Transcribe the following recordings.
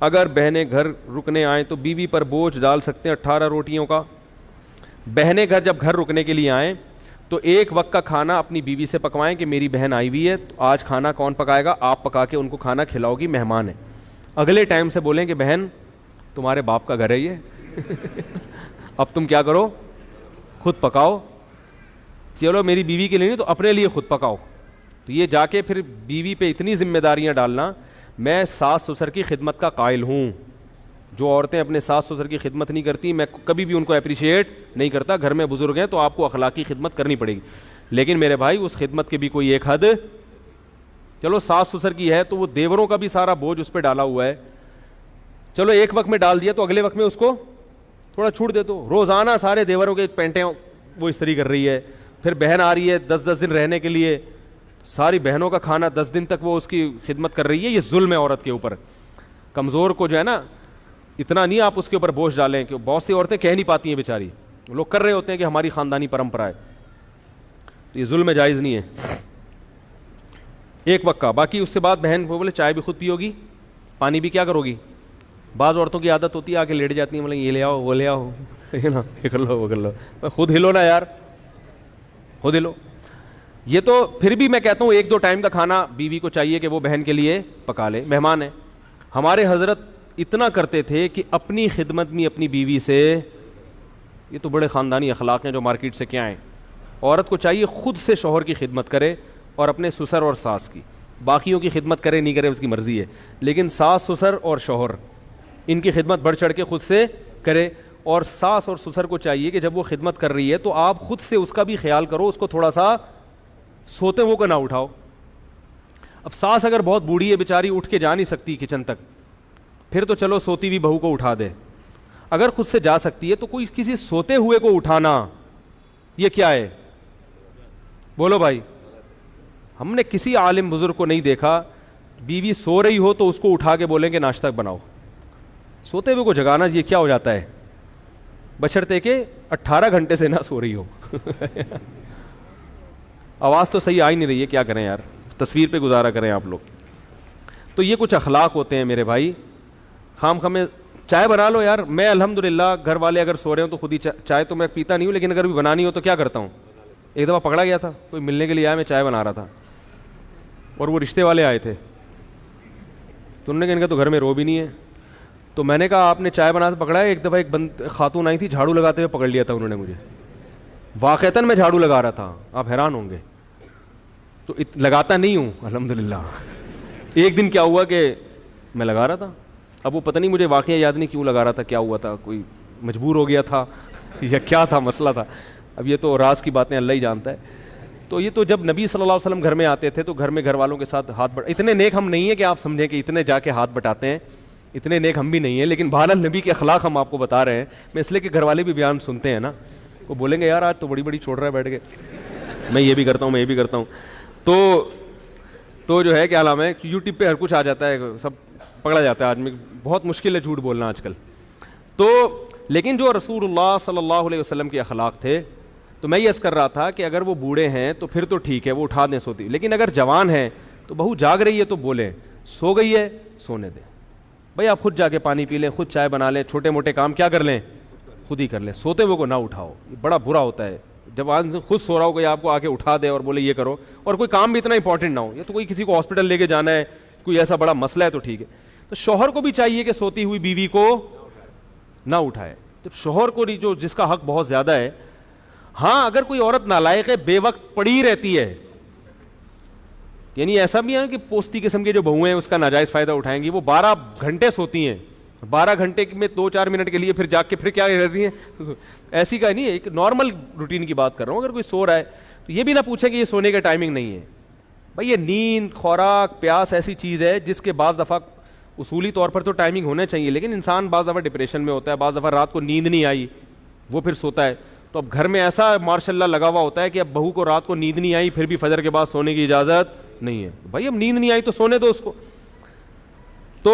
اگر بہنیں گھر رکنے آئیں تو بیوی پر بوجھ ڈال سکتے ہیں 18 روٹیوں کا. بہنیں جب گھر رکنے کے لیے آئیں تو ایک وقت کا کھانا اپنی بیوی سے پکوائیں کہ میری بہن آئی ہوئی ہے تو آج کھانا کون پکائے گا, آپ پکا کے ان کو کھانا کھلاؤ گی, مہمان ہے. اگلے ٹائم سے بولیں کہ بہن تمہارے باپ کا گھر ہے یہ, اب تم کیا کرو, خود پکاؤ. چلو میری بیوی کے لیے نہیں تو اپنے لیے خود پکاؤ. تو یہ جا کے پھر بیوی پہ اتنی ذمہ داریاں ڈالنا. میں ساس سسر کی خدمت کا قائل ہوں. جو عورتیں اپنے ساس سسر کی خدمت نہیں کرتی میں کبھی بھی ان کو اپریشیٹ نہیں کرتا. گھر میں بزرگ ہیں تو آپ کو اخلاقی خدمت کرنی پڑے گی, لیکن میرے بھائی اس خدمت کے بھی کوئی ایک حد. چلو ساس سسر کی ہے تو وہ دیوروں کا بھی سارا بوجھ اس پہ ڈالا ہوا ہے, چلو ایک وقت میں ڈال دیا تو اگلے وقت میں اس کو تھوڑا چھوٹ دے دو. روزانہ سارے دیوروں کے پینٹیں وہ استری کر رہی ہے, پھر بہن آ رہی ہے 10 دن رہنے کے لیے, ساری بہنوں کا کھانا 10 دن تک وہ اس کی خدمت کر رہی ہے. یہ ظلم ہے عورت کے اوپر. کمزور کو جو ہے نا اتنا نہیں آپ اس کے اوپر بوجھ ڈالیں, کہ بہت سی عورتیں کہہ نہیں پاتی ہیں بیچاری, لوگ کر رہے ہوتے ہیں کہ ہماری خاندانی پرمپرا ہے. تو یہ ظلم جائز نہیں ہے ایک وقت کا. باقی اس سے بعد بہن کو بولے چائے بھی خود پیو گی, پانی بھی کیا کرو گی. بعض عورتوں کی عادت ہوتی ہے آ کے لیٹ جاتی ہیں, بولیں یہ لے آؤ وہ لے آؤ, نا یہ کر لو وہ کر لو. خود ہلو نا یار, خود ہلو. یہ تو پھر بھی میں کہتا ہوں 1-2 ٹائم کا کھانا بیوی کو چاہیے کہ وہ بہن کے لیے پکا لے, مہمان ہے. ہمارے حضرت اتنا کرتے تھے کہ اپنی خدمت میں اپنی بیوی سے, یہ تو بڑے خاندانی اخلاق ہیں جو مارکیٹ سے کیا ہیں. عورت کو چاہیے خود سے شوہر کی خدمت کرے اور اپنے سسر اور ساس کی. باقیوں کی خدمت کرے نہیں کرے اس کی مرضی ہے, لیکن ساس سسر اور شوہر ان کی خدمت بڑھ چڑھ کے خود سے کرے. اور ساس اور سسر کو چاہیے کہ جب وہ خدمت کر رہی ہے تو آپ خود سے اس کا بھی خیال کرو, اس کو تھوڑا سا سوتے وہ کو نہ اٹھاؤ. اب ساس اگر بہت بوڑھی ہے بیچاری, اٹھ کے جا نہیں سکتی کچن تک, پھر تو چلو سوتی ہوئی بہو کو اٹھا دے. اگر خود سے جا سکتی ہے تو کوئی کسی سوتے ہوئے کو اٹھانا یہ کیا ہے, بولو بھائی. ہم نے کسی عالم بزرگ کو نہیں دیکھا بیوی سو رہی ہو تو اس کو اٹھا کے بولیں کہ ناشتہ بناؤ. سوتے ہوئے کو جگانا یہ کیا ہو جاتا ہے, بشرطے کہ 18 گھنٹے سے نہ سو رہی ہو. آواز تو صحیح آ ہی نہیں رہی ہے, کیا کریں یار, تصویر پہ گزارا کریں آپ لوگ. تو یہ کچھ اخلاق ہوتے ہیں میرے بھائی. خام خامے چائے بنا لو یار. میں الحمدللہ گھر والے اگر سو رہے ہوں تو خود ہی چائے تو میں پیتا نہیں ہوں, لیکن اگر بھی بنانی ہو تو کیا کرتا ہوں. ایک دفعہ پکڑا گیا تھا, کوئی ملنے کے لیے آیا, میں چائے بنا رہا تھا اور وہ رشتے والے آئے تھے, تو انہوں نے کہا ان کا تو گھر میں رو بھی نہیں ہے. تو میں نے کہا آپ نے چائے بناتے پکڑا ہے. ایک دفعہ ایک خاتون آئی تھی, جھاڑو لگاتے ہوئے پکڑ لیا تھا انہوں نے مجھے. واقعتاً میں جھاڑو لگا رہا تھا, آپ حیران ہوں گے. تو لگاتا نہیں ہوں الحمدللہ. ایک دن کیا ہوا کہ میں لگا رہا تھا, اب وہ پتہ نہیں مجھے واقعہ یاد نہیں کیوں لگا رہا تھا, کیا ہوا تھا, کوئی مجبور ہو گیا تھا یا کیا تھا مسئلہ تھا. اب یہ تو راز کی باتیں اللہ ہی جانتا ہے. تو یہ تو جب نبی صلی اللہ علیہ وسلم گھر میں آتے تھے تو گھر میں گھر والوں کے ساتھ ہاتھ اتنے نیک ہم نہیں ہیں کہ آپ سمجھیں کہ اتنے جا کے ہاتھ بٹاتے ہیں, اتنے نیک ہم بھی نہیں ہیں, لیکن بہرحال نبی کے اخلاق ہم آپ کو بتا رہے ہیں. میں اس لیے کہ گھر والے بھی بیان سنتے ہیں نا, وہ بولیں گے یار آج تو بڑی بڑی چھوڑ رہا ہے بیٹھ کے, میں یہ بھی کرتا ہوں میں یہ بھی کرتا ہوں. تو جو ہے کیا نام ہے, یوٹیوب پہ ہر کچھ آ جاتا ہے, سب پکڑا جاتا ہے. آدمی بہت مشکل ہے جھوٹ بولنا آج کل. تو لیکن جو رسول اللہ صلی اللہ علیہ وسلم کے اخلاق تھے, تو میں یہ عرض کر رہا تھا کہ اگر وہ بوڑھے ہیں تو پھر تو ٹھیک ہے, وہ اٹھا دیں سوتی, لیکن اگر جوان ہیں تو بہو جاگ رہی ہے تو بولیں, سو گئی ہے سونے دیں بھائی, آپ خود جا کے پانی پی لیں, خود چائے بنا لیں, چھوٹے موٹے کام کیا کر لیں خود ہی کر لیں. سوتے ہوئے کو نہ اٹھاؤ, یہ بڑا برا ہوتا ہے جب آدمی خود سو رہا ہو کوئی آپ کو آ کے اٹھا دے اور بولے یہ کرو, اور کوئی کام بھی اتنا امپورٹنٹ نہ ہو. یہ تو کوئی کسی کو ہاسپٹل لے کے جانا ہے, کوئی ایسا بڑا مسئلہ ہے تو ٹھیک ہے. تو شوہر کو بھی چاہیے کہ سوتی ہوئی بیوی کو نہ اٹھائے. جب شوہر کو جو جس کا حق بہت زیادہ ہے. ہاں اگر کوئی عورت نالائق ہے, بے وقت پڑی رہتی ہے, یعنی ایسا بھی ہے کہ پوستی قسم کے جو بہویں ہیں اس کا ناجائز فائدہ اٹھائیں گی, وہ 12 گھنٹے سوتی ہیں, 12 گھنٹے میں 2-4 منٹ کے لیے پھر جاگ کے پھر کیا رہتی ہیں, ایسی کا نہیں ہے, ایک نارمل روٹین کی بات کر رہا ہوں. اگر کوئی سو رہا ہے تو یہ بھی نہ پوچھیں کہ یہ سونے کا ٹائمنگ نہیں ہے. بھائی یہ نیند, خوراک, پیاس ایسی چیز ہے جس کے بعض دفعہ اصولی طور پر تو ٹائمنگ ہونا چاہیے, لیکن انسان بعض دفعہ ڈپریشن میں ہوتا ہے, بعض دفعہ رات کو نیند نہیں آئی وہ پھر سوتا ہے. تو اب گھر میں ایسا ماشاء اللہ لگا ہوا ہوتا ہے کہ اب بہو کو رات کو نیند نہیں آئی پھر بھی فجر کے بعد سونے کی اجازت نہیں ہے. بھائی اب نیند نہیں آئی تو سونے دو اس کو. تو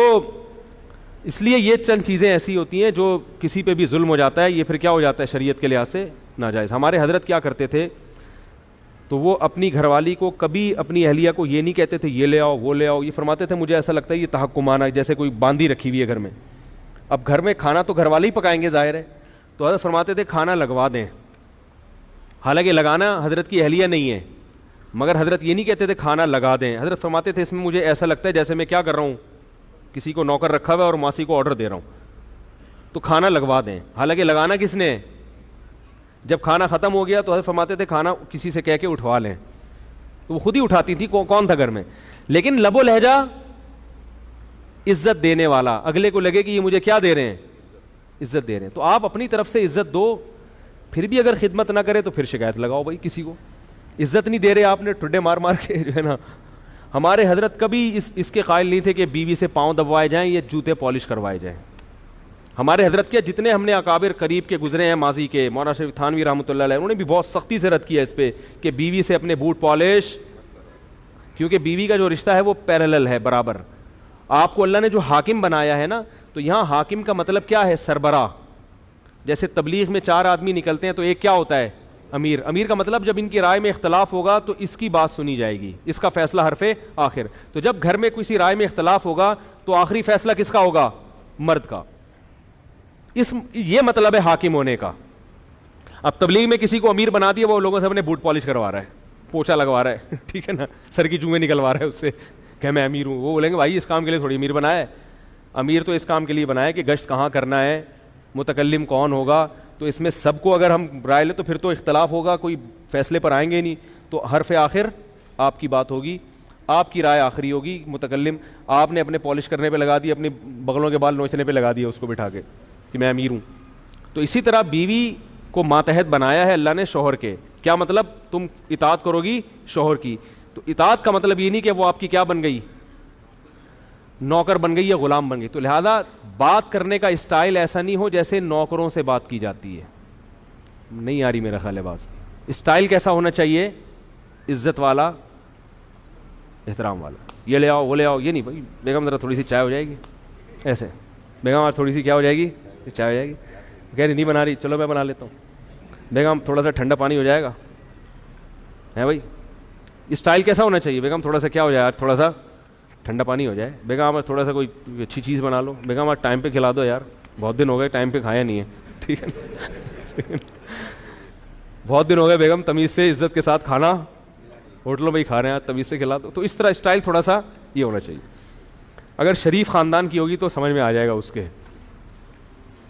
اس لیے یہ چند چیزیں ایسی ہوتی ہیں جو کسی پہ بھی ظلم ہو جاتا ہے, یہ پھر کیا ہو جاتا ہے شریعت کے لحاظ سے ناجائز. ہمارے حضرت کیا کرتے تھے, تو وہ اپنی گھر والی کو کبھی اپنی اہلیہ کو یہ نہیں کہتے تھے یہ لے آؤ وہ لے آؤ, یہ فرماتے تھے مجھے ایسا لگتا ہے یہ تحکمانہ جیسے کوئی باندھی رکھی ہوئی ہے گھر میں. اب گھر میں کھانا تو گھر والے ہی پکائیں گے ظاہر ہے, تو حضرت فرماتے تھے کھانا لگوا دیں, حالانکہ لگانا حضرت کی اہلیہ نہیں ہے, مگر حضرت یہ نہیں کہتے تھے کھانا لگا دیں. حضرت فرماتے تھے اس میں مجھے ایسا لگتا ہے جیسے میں کیا کر رہا ہوں, کسی کو نوکر رکھا ہوا ہے اور ماسی کو آرڈر دے رہا ہوں, تو کھانا لگوا دیں. حالانکہ لگانا کس نے, جب کھانا ختم ہو گیا تو حضرت فرماتے تھے کھانا کسی سے کہہ کے اٹھوا لیں, تو وہ خود ہی اٹھاتی تھی, کون تھا گھر میں. لیکن لب و لہجہ عزت دینے والا, اگلے کو لگے کہ یہ مجھے کیا دے رہے ہیں, عزت دے رہے ہیں. تو آپ اپنی طرف سے عزت دو, پھر بھی اگر خدمت نہ کرے تو پھر شکایت لگاؤ بھائی کسی کو, عزت نہیں دے رہے آپ نے, ٹھڈے مار مار کے جو ہے نا. ہمارے حضرت کبھی اس کے قائل نہیں تھے کہ بیوی سے پاؤں دبوائے جائیں یا جوتے پالش کروائے جائیں. ہمارے حضرت کے جتنے ہم نے اکابر قریب کے گزرے ہیں ماضی کے, مولانا شریف تھانوی رحمۃ اللہ علیہ, انہوں نے بھی بہت سختی سے رد کیا اس پہ کہ بیوی سے اپنے بوٹ پالش, کیونکہ بیوی کا جو رشتہ ہے وہ پیرالل ہے, برابر. آپ کو اللہ نے جو حاکم بنایا ہے نا, تو یہاں حاکم کا مطلب کیا ہے, سربراہ. جیسے تبلیغ میں 4 آدمی نکلتے ہیں تو ایک کیا ہوتا ہے, امیر. امیر کا مطلب جب ان کی رائے میں اختلاف ہوگا تو اس کی بات سنی جائے گی, اس کا فیصلہ حرف آخر. تو جب گھر میں کسی رائے میں اختلاف ہوگا تو آخری فیصلہ کس کا ہوگا, مرد کا. یہ مطلب ہے حاکم ہونے کا. اب تبلیغ میں کسی کو امیر بنا دیا, وہ لوگوں سے اپنے بوٹ پالش کروا رہا ہے, پوچھا لگوا رہا ہے, ٹھیک ہے نا, سر کی چونگیں نکلوا رہا ہے اس سے کہ میں امیر ہوں. وہ بولیں گے بھائی اس کام کے لیے تھوڑی امیر بنایا ہے, امیر تو اس کام کے لیے بنایا کہ گشت کہاں کرنا ہے, متکلم کون ہوگا. تو اس میں سب کو اگر ہم رائے لیں تو پھر تو اختلاف ہوگا, کوئی فیصلے پر آئیں گے نہیں. تو حرف آخر آپ کی بات ہوگی, آپ کی رائے آخری ہوگی. متکلم آپ نے اپنے پالش کرنے پہ لگا دی, اپنی بغلوں کے بال نوچنے پہ لگا دیا اس کو بٹھا کے کہ میں امیر ہوں. تو اسی طرح بیوی کو ماتحت بنایا ہے اللہ نے شوہر کے. کیا مطلب, تم اطاعت کرو گی شوہر کی. تو اطاعت کا مطلب یہ نہیں کہ وہ آپ کی کیا بن گئی, نوکر بن گئی یا غلام بن گئی. تو لہذا بات کرنے کا اسٹائل ایسا نہیں ہو جیسے نوکروں سے بات کی جاتی ہے. نہیں آ رہی میرا خیال ہے بات. اسٹائل کیسا ہونا چاہیے, عزت والا, احترام والا. یہ لے آؤ وہ لے آؤ, یہ نہیں بھائی بیگم ذرا تھوڑی سی چائے ہو جائے گی, ایسے بیگم تھوڑی سی کیا ہو جائے گی, چائے ہو جائے گی. کہہ رہی نہیں بنا رہی, چلو میں بنا لیتا ہوں. بیگم تھوڑا سا ٹھنڈا پانی ہو جائے گا, ہے بھائی. اسٹائل کیسا ہونا چاہیے, بیگم تھوڑا سا کیا ہو جائے, تھوڑا سا ٹھنڈا پانی ہو جائے. بیگم تھوڑا سا کوئی اچھی چیز بنا لو. بیگم آج ٹائم پہ کھلا دو یار, بہت دن ہو گئے ٹائم پہ کھایا نہیں ہے, ٹھیک ہے. بہت دن ہو گئے بیگم, تمیز سے عزت کے ساتھ کھانا ہوٹلوں میں ہی کھا رہے ہیں, آج تمیز سے کھلا دو. تو اس طرح اسٹائل تھوڑا سا یہ ہونا چاہیے. اگر شریف خاندان کی ہوگی تو سمجھ میں آ جائے گا اس کے,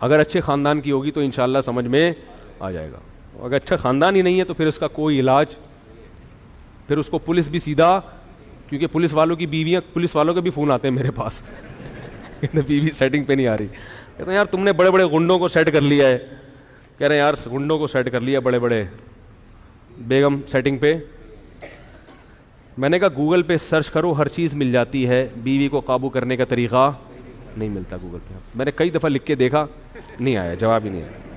اگر اچھے خاندان کی ہوگی تو انشاءاللہ سمجھ میں آ جائے گا. اگر اچھا خاندان ہی نہیں ہے تو پھر اس کا کوئی علاج, پھر اس کو پولیس بھی سیدھا, کیونکہ پولیس والوں کی بیویاں, پولیس والوں کے بھی فون آتے ہیں میرے پاس, بیوی سیٹنگ پہ نہیں آ رہی. کہتے ہیں یار تم نے بڑے بڑے گنڈوں کو سیٹ کر لیا ہے. کہہ رہے ہیں یار گنڈوں کو سیٹ کر لیا بڑے بڑے, بیگم سیٹنگ پہ. میں نے کہا گوگل پہ سرچ کرو, ہر چیز مل جاتی ہے, بیوی کو قابو کرنے کا طریقہ نہیں ملتا گوگل پہ. میں نے کئی دفعہ لکھ کے دیکھا, نہیں آیا, جواب ہی نہیں آیا.